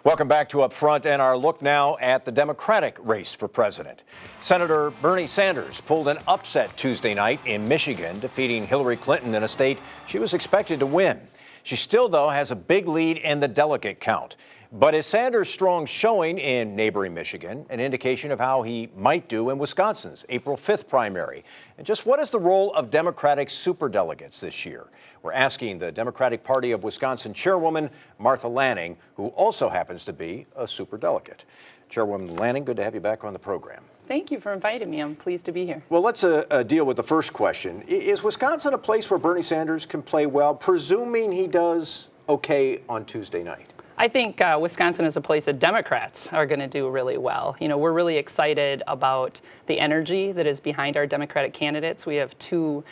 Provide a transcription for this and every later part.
Welcome back to Up Front and our look now at the Democratic race for president. Senator Bernie Sanders pulled an upset Tuesday night in Michigan, defeating Hillary Clinton in a state she was expected to win. She still, though, has a big lead in the delegate count. But is Sanders' strong showing in neighboring Michigan an indication of how he might do in Wisconsin's April 5th primary? And just what is the role of Democratic superdelegates this year? We're asking the Democratic Party of Wisconsin chairwoman Martha Lanning, who also happens to be a superdelegate. Chairwoman Lanning, good to have you back on the program. Thank you for inviting me. I'm pleased to be here. Well, let's deal with the first question. Is Wisconsin a place where Bernie Sanders can play well, presuming he does okay on Tuesday night? I think Wisconsin is a place that Democrats are going to do really well. You know, we're really excited about the energy that is behind our Democratic candidates. We have two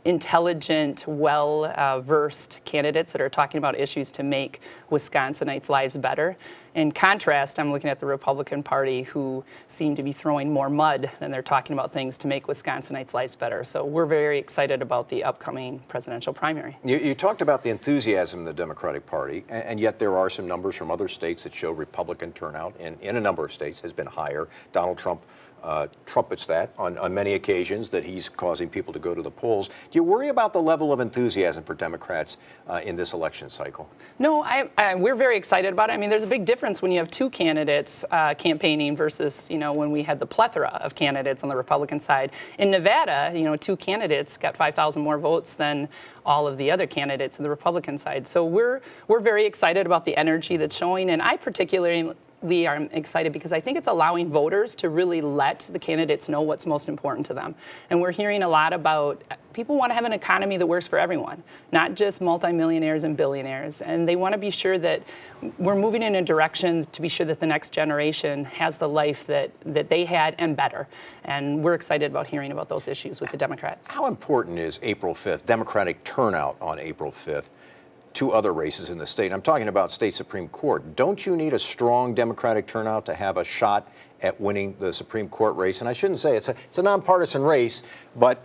intelligent, well-versed candidates that are talking about issues to make Wisconsinites' lives better. In contrast, I'm looking at the Republican Party, who seem to be throwing more mud than they're talking about things to make Wisconsinites' lives better. So we're very excited about the upcoming presidential primary. You talked about the enthusiasm in the Democratic Party, and yet there are some numbers from other states that show Republican turnout in a number of states has been higher. Donald Trump trumpets that on many occasions, that he's causing people to go to the polls. Do you worry about the level of enthusiasm for Democrats in this election cycle? No, we're very excited about it. I mean, there's a big difference when you have two candidates campaigning versus, you know, when we had the plethora of candidates on the Republican side. In Nevada, you know, two candidates got 5,000 more votes than all of the other candidates on the Republican side. So we're very excited about the energy that's showing, and I particularly I'm excited because I think it's allowing voters to really let the candidates know what's most important to them. And we're hearing a lot about people want to have an economy that works for everyone, not just multimillionaires and billionaires. And they want to be sure that we're moving in a direction to be sure that the next generation has the life that they had and better. And we're excited about hearing about those issues with the Democrats. How important is April 5th, Democratic turnout on April 5th? Two other races in the state. I'm talking about state Supreme Court. Don't you need a strong Democratic turnout to have a shot at winning the Supreme Court race? And I shouldn't say it's a nonpartisan race, but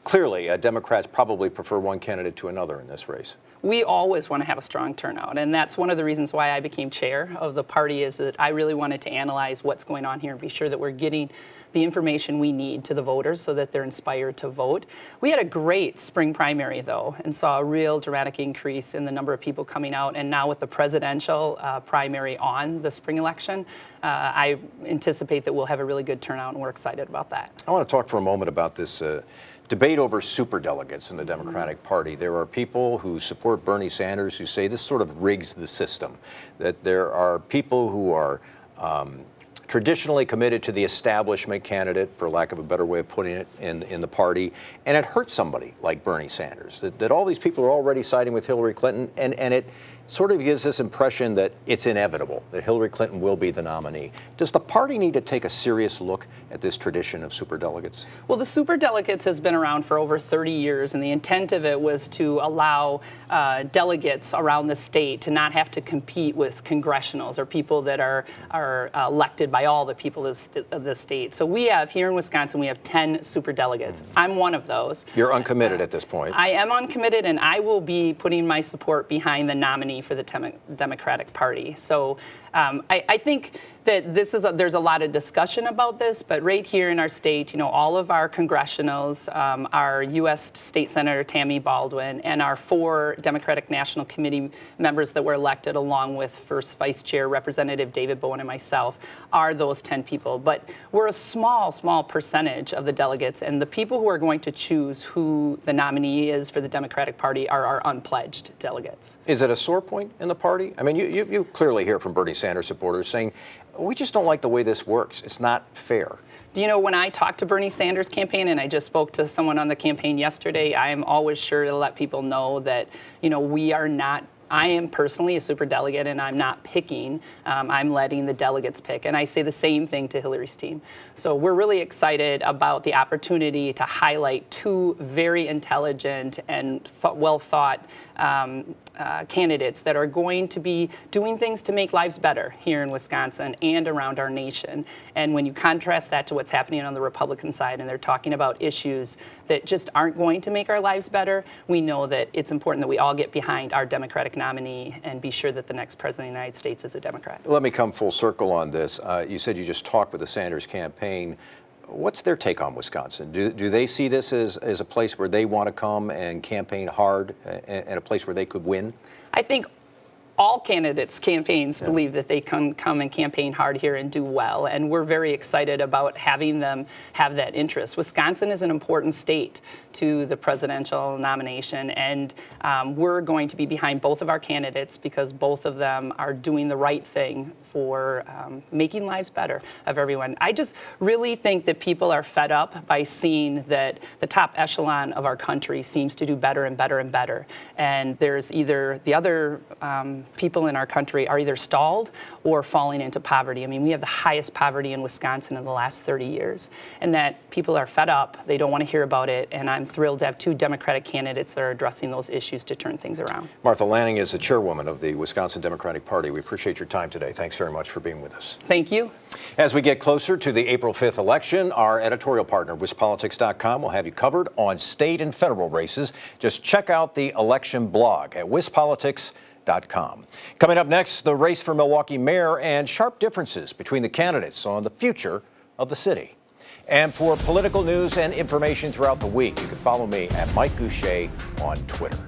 clearly Democrats probably prefer one candidate to another in this race. We always want to have a strong turnout, and that's one of the reasons why I became chair of the party, is that I really wanted to analyze what's going on here and be sure that we're getting the information we need to the voters so that they're inspired to vote. We had a great spring primary, though, and saw a real dramatic increase in the number of people coming out. And now with the presidential primary on the spring election, I anticipate that we'll have a really good turnout, and we're excited about that. I want to talk for a moment about this debate over superdelegates in the Democratic Party. There are people who support Bernie Sanders who say this sort of rigs the system, that there are people who are traditionally committed to the establishment candidate, for lack of a better way of putting it, in the party, and it hurts somebody like Bernie Sanders, that all these people are already siding with Hillary Clinton, and it sort of gives this impression that it's inevitable, that Hillary Clinton will be the nominee. Does the party need to take a serious look at this tradition of superdelegates? Well, the superdelegates has been around for over 30 years, and the intent of it was to allow delegates around the state to not have to compete with congressionals or people that are elected by all the people of the state. So we have, here in Wisconsin, we have 10 superdelegates. I'm one of those. You're uncommitted at this point. I am uncommitted, and I will be putting my support behind the nominee for the Democratic Party. So I think that there's a lot of discussion about this, but right here in our state, you know, all of our congressionals, our U.S. State Senator Tammy Baldwin, and our 4 Democratic National Committee members that were elected, along with First Vice Chair Representative David Bowen and myself, are those 10 people. But we're a small percentage of the delegates, and the people who are going to choose who the nominee is for the Democratic Party are our unpledged delegates. Is it a sore point in the party? I mean, you clearly hear from Bernie Sanders supporters saying, we just don't like the way this works. It's not fair. Do you know, when I talk to Bernie Sanders' campaign, and I just spoke to someone on the campaign yesterday, I am always sure to let people know that, you know, we are not I am personally a superdelegate, and I'm not picking. I'm letting the delegates pick. And I say the same thing to Hillary's team. So we're really excited about the opportunity to highlight two very intelligent and well-thought candidates that are going to be doing things to make lives better here in Wisconsin and around our nation. And when you contrast that to what's happening on the Republican side, and they're talking about issues that just aren't going to make our lives better, we know that it's important that we all get behind our Democratic Democratic nominee and be sure that the next president of the United States is a Democrat. Let me come full circle on this. You said you just talked with the Sanders campaign. What's their take on Wisconsin? Do they see this as a place where they want to come and campaign hard and a place where they could win? I think all candidates' campaigns believe that they can come and campaign hard here and do well, and we're very excited about having them have that interest. Wisconsin is an important state to the presidential nomination, and we're going to be behind both of our candidates because both of them are doing the right thing for making lives better of everyone. I just really think that people are fed up by seeing that the top echelon of our country seems to do better and better and better, and there's either the other people in our country are either stalled or falling into poverty. I mean, we have the highest poverty in Wisconsin in the last 30 years, and that people are fed up. They don't want to hear about it, and I'm thrilled to have two Democratic candidates that are addressing those issues to turn things around. Martha Lanning is the chairwoman of the Wisconsin Democratic Party. We appreciate your time today. Thanks very much for being with us. Thank you. As we get closer to the April 5th election, our editorial partner, WisPolitics.com, will have you covered on state and federal races. Just check out the election blog at WisPolitics.com. Coming up next, the race for Milwaukee mayor and sharp differences between the candidates on the future of the city. And for political news and information throughout the week, you can follow me at Mike Goucher on Twitter.